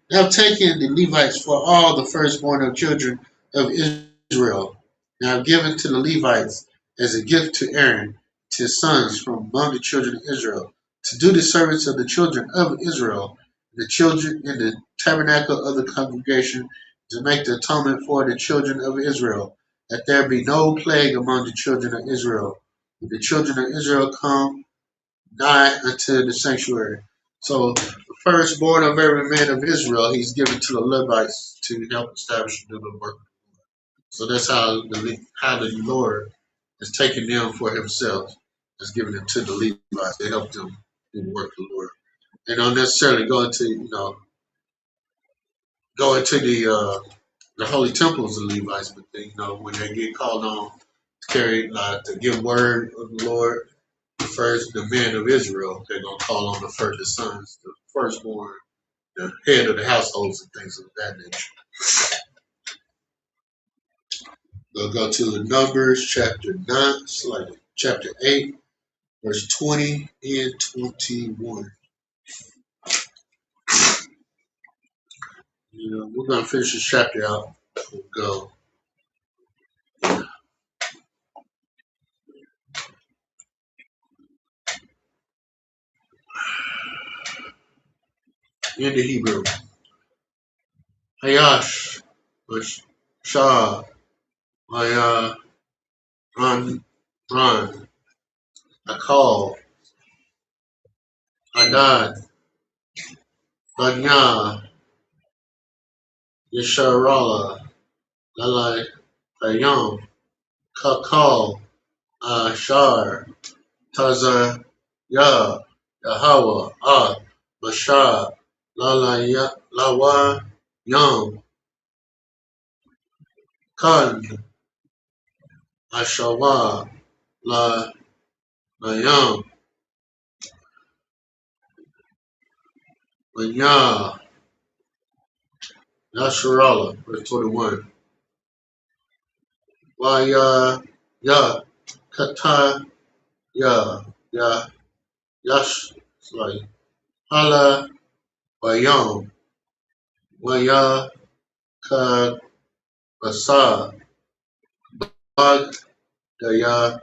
They have taken the Levites for all the firstborn of children of Israel, and have given to the Levites as a gift to Aaron, to his sons from among the children of Israel, to do the service of the children of Israel, the children in the tabernacle of the congregation, to make the atonement for the children of Israel, that there be no plague among the children of Israel. When the children of Israel come nigh unto the sanctuary. So the firstborn of every man of Israel, he's given to the Levites to help establish and do the work. So that's how the Lord has taken them for himself, has given it to the Levites. They help them do the work of the Lord. They don't necessarily go into the holy temples of the Levites, but they, when they get called on to carry to give word of the Lord, first the men of Israel, they're gonna call on the first the sons, the firstborn, the head of the households and things of that nature. We'll go to the Numbers chapter 9, chapter 8, verse 20 and 21. We're gonna finish this chapter out. We'll go into Hebrew. Hayash, which Shah, Maya, Ran, Akal, Adad, Banya, Yesharala, Lalai, Hayam, Kakal, Ashar, Taza, Yahweh, Bashar, Lawa, Yam, Kan, Ashawa, La, Mayam, Manya, Yasharala, verse 21. Waya, Ya, Kata, Ya, Yash, sorry, Hala, Wayam, Waya, Ka, Basa, Bag, Daya,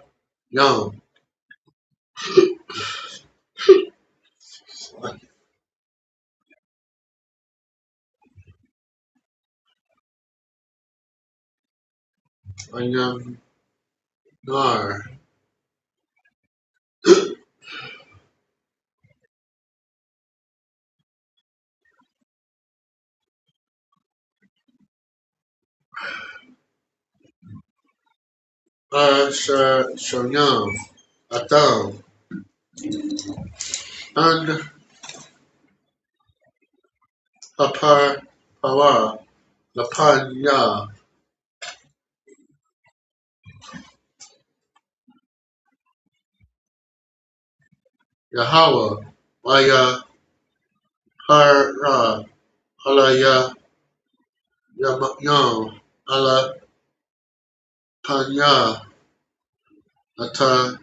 Yam, Wayam, Nar, Shonyam, Atam, An, Papa, Pawa, Lapanya, Yahweh, Waya, Hara, Halaya, Yam, Ala, Panya, Ata,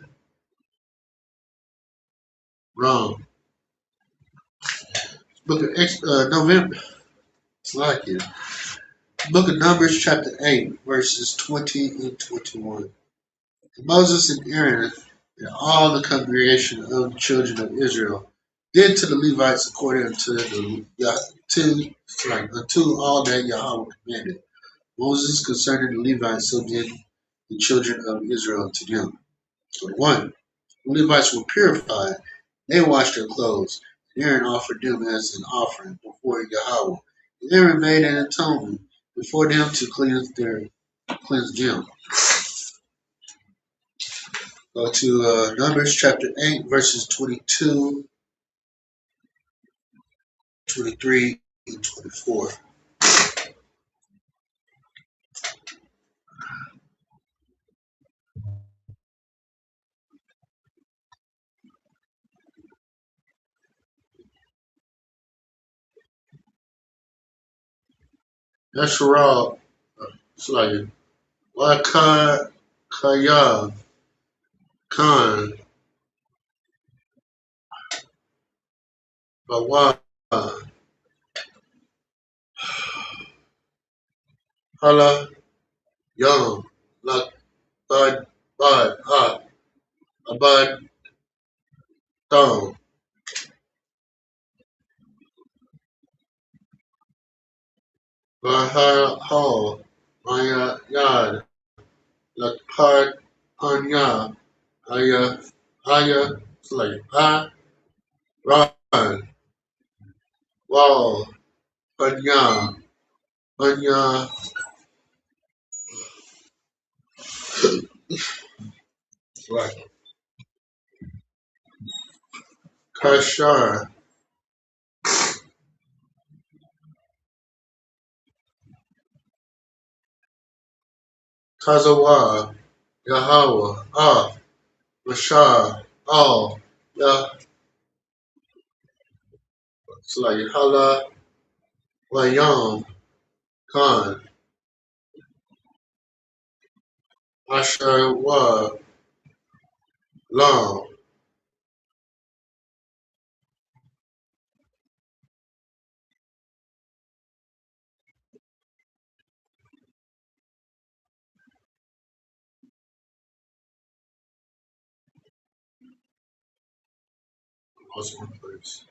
Ram. Book of November. It's like it. Book of Numbers, chapter 8, verses 20 and 21. And Moses and Aaron and all the congregation of the children of Israel did to the Levites according to unto all that Yahweh commanded Moses concerning the Levites, so did the children of Israel to them. 21. The Levites were purified; they washed their clothes, and Aaron offered them as an offering before Yahweh. And Aaron made an atonement before them to cleanse them. Go to Numbers chapter 8, verses 22, 23, and 24. Yasharal, it's like Wakaya Khan, Bawa, Hala, Yom, Lak, Bad, Abad, Thon, Bahal, Maya, Yad, Lakpad, Panya, Aya, it's like Ran, Wal, Panya, right, Kashar, Kazawa, Yahweh, Mashar, Yah, it's like Hala, Wayam, Khan, Asher, Lam, was one place.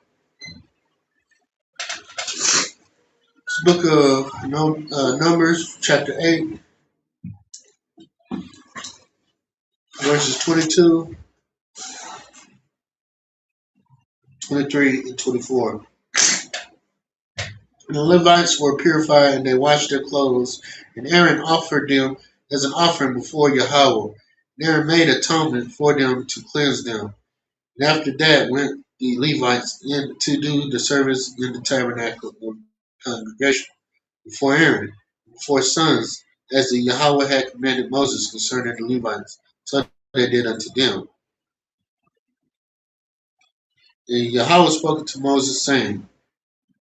It's book of Numbers, chapter 8, verses 22, 23, and 24. And the Levites were purified, and they washed their clothes, and Aaron offered them as an offering before Yahweh. And Aaron made atonement for them to cleanse them. And after that went the Levites in to do the service in the tabernacle of the congregation before Aaron, before his sons, as the Yahweh had commanded Moses concerning the Levites. So they did unto them. And Yahweh spoke to Moses, saying,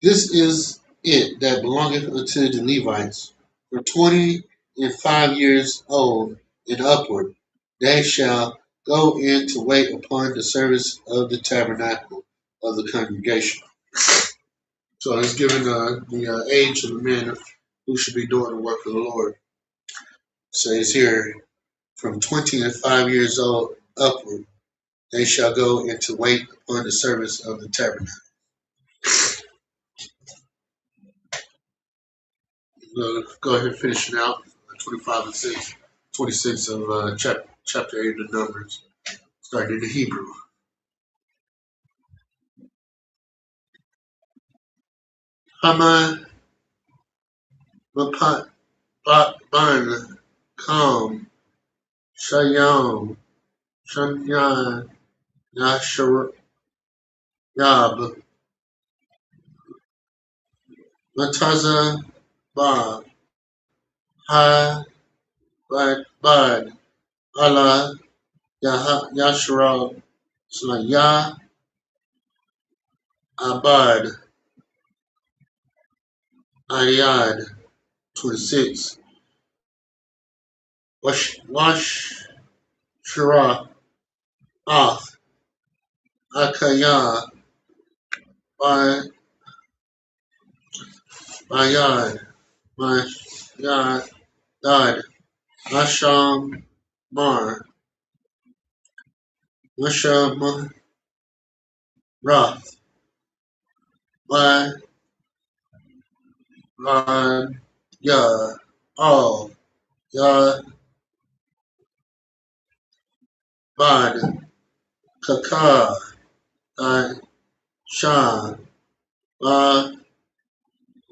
This is it that belongeth unto the Levites. From 20 and 5 years old and upward, they shall go in to wait upon the service of the tabernacle of the congregation. So it's given the age of the men who should be doing the work of the Lord. So it's here from 20 and 5 years old upward, they shall go in to wait upon the service of the tabernacle. Go ahead and finish it out. 25 and 6, 26 of chapter 8 of Numbers, starting in the Hebrew. Haman, Mapat, Ban, Kam, Shayam, Shanyan, Yashar, Yab, Mataza, Ba, Ha, Bad, Allah, Yashara, Yah, Abad, Ayad, 26. Wash, Shara, Ah, Akaya, my yard, my yard, God, Asham Mar, Masham Roth, my God, Yah, all, Yah, Bad, Kaka, God, Shan, Ma,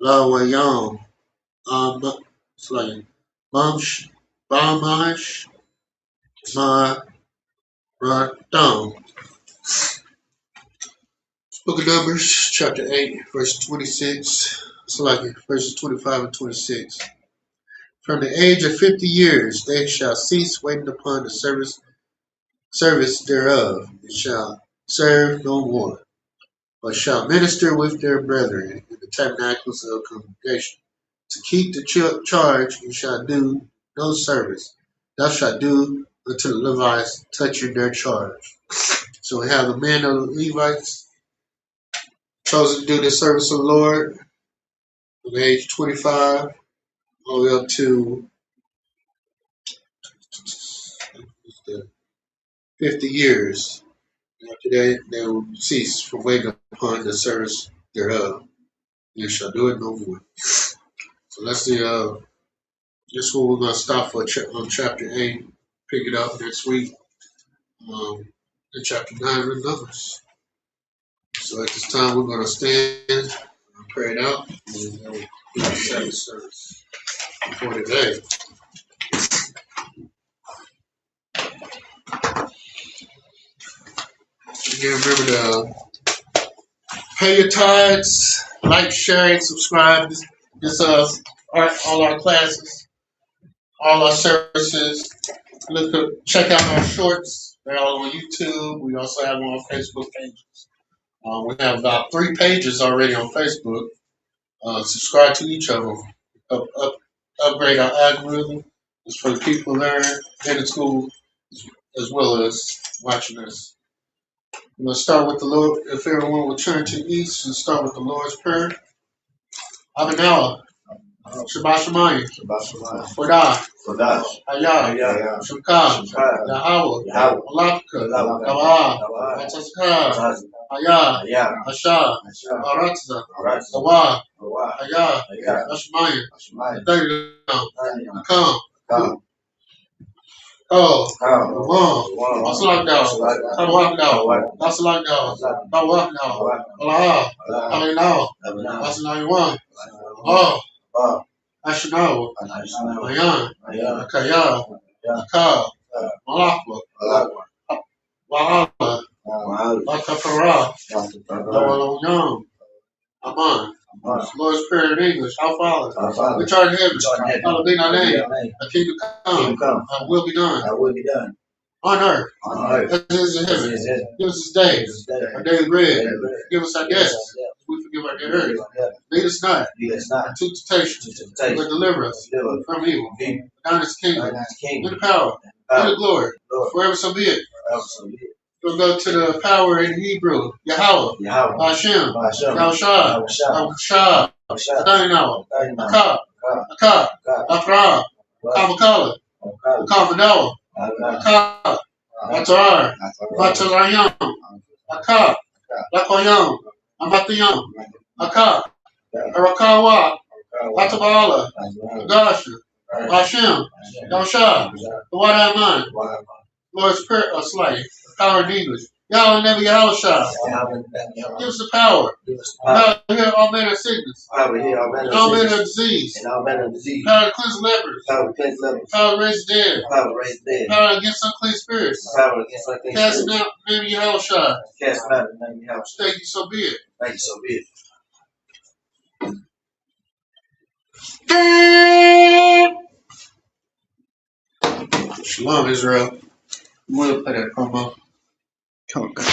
La Wayam, Slain, Bamsh, Bamash, Ma, Ratam. Book of Numbers, chapter 8, verse 26. Slain, verses 25 and 26. From the age of 50 years they shall cease waiting upon the service thereof, and shall serve no more, but shall minister with their brethren in the tabernacles of congregation. To keep the charge, you shall do no service. Thou shalt do unto the Levites touching their charge. So we have the men of the Levites chosen to do the service of the Lord from the age 25 all the way up to 50 years. After that, they will cease from waiting upon the service thereof. You shall do it no more. So let's see. This is where we're going to stop for on chapter 8. Pick it up next week. In chapter 9 of the Numbers. So at this time, we're going to stand and pray it out. And then we'll do the Sabbath service for today. Again, remember to pay your tithes, like, share, and subscribe. This all our classes, all our services. Check out our shorts. They're all on YouTube. We also have them on Facebook pages. We have about 3 pages already on Facebook. Subscribe to each of them. Upgrade our algorithm. It's for the people there in the school as well as watching us. We're going to start with the Lord. If everyone will turn to the east and start with the Lord's Prayer. Abinawa. Shabbat Shemayim. Kodah. Hayah. Shukah. Yahweh. Malapka. Kawah. Atazkar. Hayah. Asha. Aratza. Kawah. Hayah. Ashmayim. Come. Oh, wow. That's like that. Come walk now. That's like that. Come walk now. Allah. I mean now. That's 91. Oh. I should know. Mayan. Kaya. Ka. Malakwa. Wahala. Wakapara. Lawalong. Aman. Lord's Prayer in English. Our Father, which art in heaven, hallowed be thy name. Thy kingdom come, thy will be done. On earth, as it is in heaven. Give us this day our daily bread. Give us our debts, as we forgive our debtors. Lead us not into temptation, but deliver us from evil. Thine is the kingdom, and the power, and the glory, forever so be it. We'll go to the power in Hebrew. Yahweh. Hashem. Yahushua. Yahushua. Adonai. Akab. Akab. Afra. Kabakala. Kabadawa. Akab. Atar. Batarayam. Akab. Lakoyam. Amatayam. Akab. Arakawa. Atabala. Agasha. Hashem. Yahushua. Wadaman. Lord's Prayer, slave. Power in English. Yahweh never Yahushua. Give us the power. Power to heal all manner of sickness. All manner of disease. Power to cleanse lepers. Power to raise the dead. Power against unclean spirits. Cast them out in the name of Yahushua. Thank you, so be it. Shalom, Israel. We'll play that promo. Come back.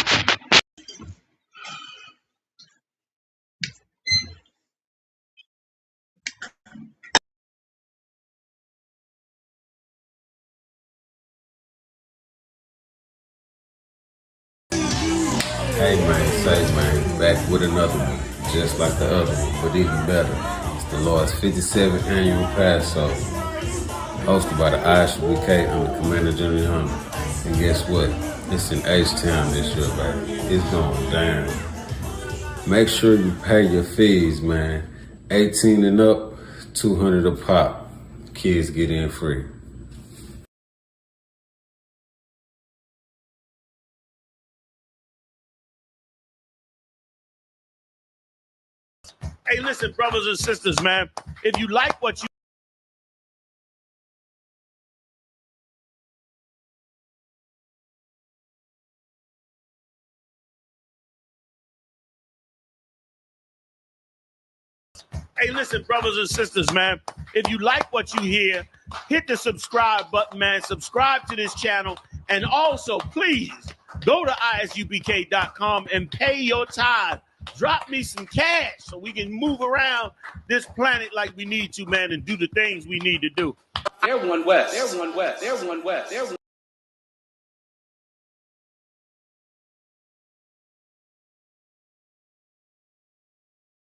Hey man, say man, back with another one, just like the other one, but even better. the Lord's 57th annual Passover, hosted by the ISUPK under Commander General Hunter. And guess what? It's in H-Town this year, baby. It's going down. Make sure you pay your fees, man. 18 and up, $200 a pop. Kids get in free. Hey, listen, brothers and sisters, man. If you like what you Hey, listen, brothers and sisters, man. If you like what you hear, hit the subscribe button, man. Subscribe to this channel. And also, please go to ISUPK.com and pay your tithe. Drop me some cash so we can move around this planet like we need to, man, and do the things we need to do. They're one West. They're one West. They're one West. They're one